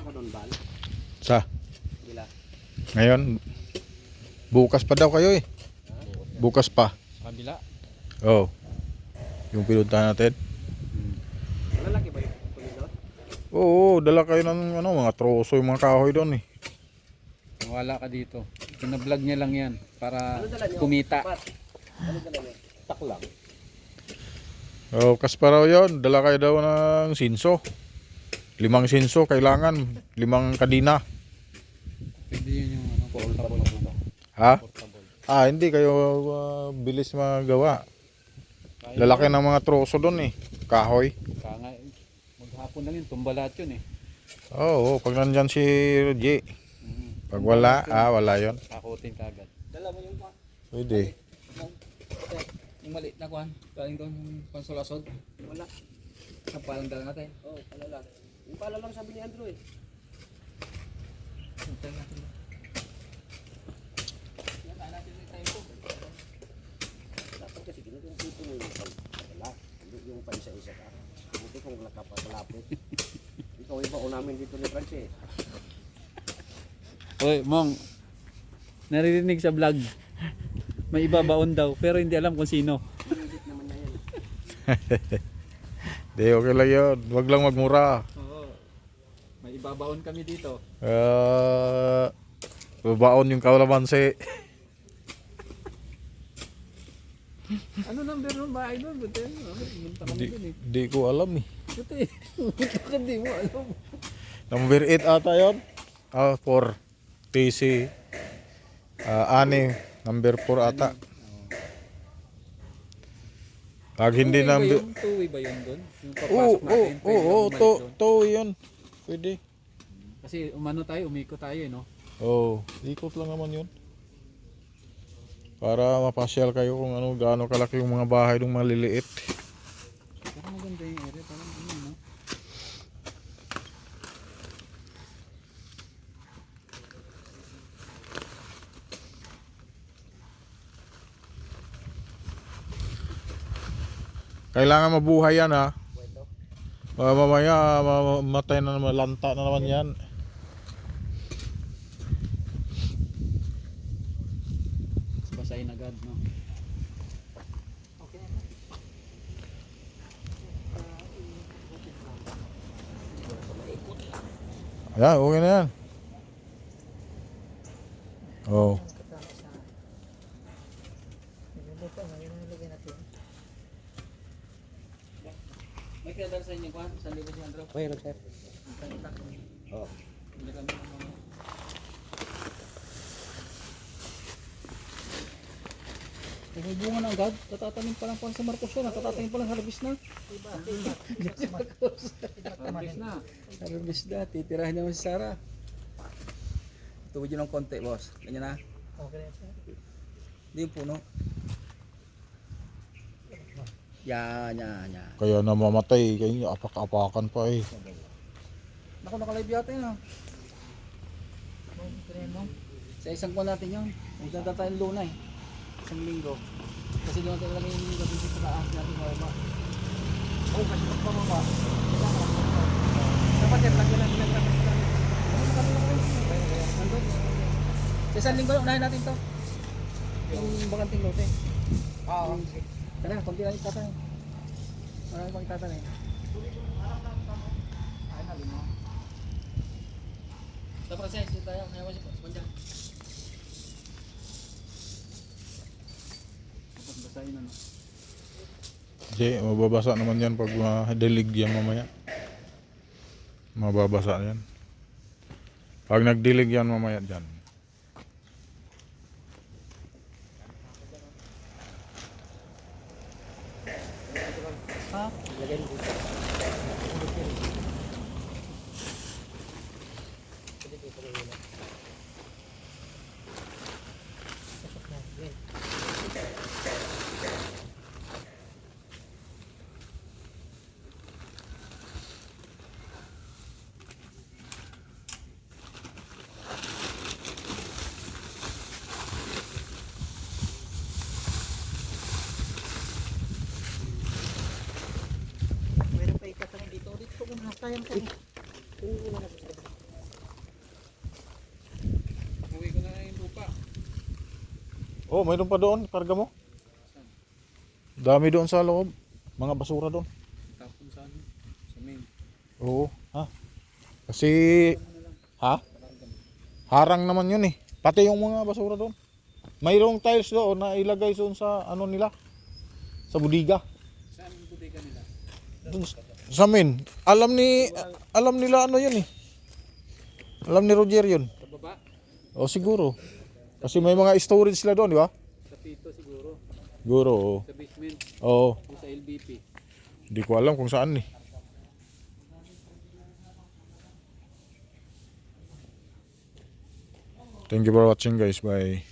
ka doon, Bal? Sa? Gila. Ngayon, bukas pa daw kayo eh. Bukas pa. Sa kabila. Oo. Yung pinuntahan natin. Malalaki ba yung tuloy doon? Oo, dala kayo ng mga troso yung mga kahoy doon eh. Wala ka dito. Pinablog niya lang yan para Ano dala niyo? kumita. Pat. Ano dala niyo? Taklang. Oo, kas pa raw yun. Dala kayo daw ng sinso. 5 sinso kailangan. 5 kadina. Pwede yun yung ano, portable ano. Ha? Portable. Hindi kayo bilis magawa. Lalaki ng mga troso doon eh. Kahoy. Kaya nga, maghapon lang yun, tumba lahat yun eh. Oo, pag nandyan si Roger. Pag wala, wala yon. Kakutin kagad. Dala mo yung pa. Pwede. Yung maliit na kuhan, galing doon yung pansolasod. Wala. Ang palang dala natin. Oo, pala lang. Yung pala lang sabi ni Andrew eh. Hintay natin. Yan, natin yung tayo po. Dapat kasi kinukumpito mo yung pala. Hindi yung pa isa-isa ka. Buti kung wala ka pa malapit. Ikaw iba o namin dito ni Francis. Oy, Mong. Naririnig sa vlog. May iba baon daw, pero hindi alam kung sino. Pinigit naman na yan. Di, okay lang yun. Huwag lang magmura. Oo. May iba baon kami dito. Babaon yung kalamansi. Ano number nun ba? Idol? Buti. Pumunta kami dun eh. Di ko alam eh. Buti. Pumunta ka di mo alam. Number 8 ata yun. 4. TC. Ani. Number 4 ata. Pag hindi number... Two-way ba yun dun? Yung Oo, papasok natin. pwede oo, lang bumalik dun. yun. Pwede. Kasi umano tayo, umiko tayo eh, no? Oo, ikot lang naman yun. Para mapasyal kayo kung gaano kalaki yung mga bahay ng maliliit. Pero maganda yung area, parang ano, no? Kailangan mabuhay yan ha. Mamaya mamatay na naman, lanta na naman yan. Basahin agad, no? Ayan, okay na yan. Oo. May pinadala sa inyo kuhan, 1,000 si Andrew. Mayroon sir. Oo. Hindi kami ng mga... May bunga na agad, tatatanim pa lang sa Marcos yun, tatatanim pa lang harvest na. Harvest na. Harvest na, titirahin naman si Sarah. Tuwid yun ng konti, boss. Ganyan na. Okay na sir. Hindi yung puno. Yan. Kaya namamatay, kaya apak-apakan pa eh. Naku, nakalive yata yun, ha? Sa isang kuha natin yun. Magdada tayong luna eh. Isang linggo. Kasi doon natin lang yung gabi sa taas natin mababa. Oh, kasi pagpababa. Dapat yan, lagyan natin ng kapit natin. Nandun. Sa isang linggo, unahin natin to. Yung bakanting lote. Oo. Tara, konti lang itatanim. Marami pang itatanim. Ay, nalimo. Dapat kasi, ito tayo. Ngayon si Panjang. Basahin ano. Di, mababasa naman yan pag dilig yan mamaya. Mababasa yan. Pag nagdilig yan mamaya dyan. Ha? Lagyan mo dito. Pwede dito na yun. Pasok na. Yan. Meron pa ikatanim dito. Dito kung nakayang ka. Oh, mayroon pa doon, karga mo. Dami doon sa loob. Mga basura doon. Tapon sa ano? Sa main. Oo, ha? Kasi, ha? Harang naman yun eh. Pati yung mga basura doon. Mayroong tiles doon na ilagay doon sa ano nila. Sa budiga. Saan yung bodega nila? Doon sa amin. Alam nila ano yun eh. Alam ni Roger yun. Sa baba? O siguro. Kasi may mga storage sila doon, di ba? Sa pito siguro. Siguro, oo. Sa basement. Oo. O sa LBP. Hindi ko alam kung saan eh. Thank you for watching guys. Bye.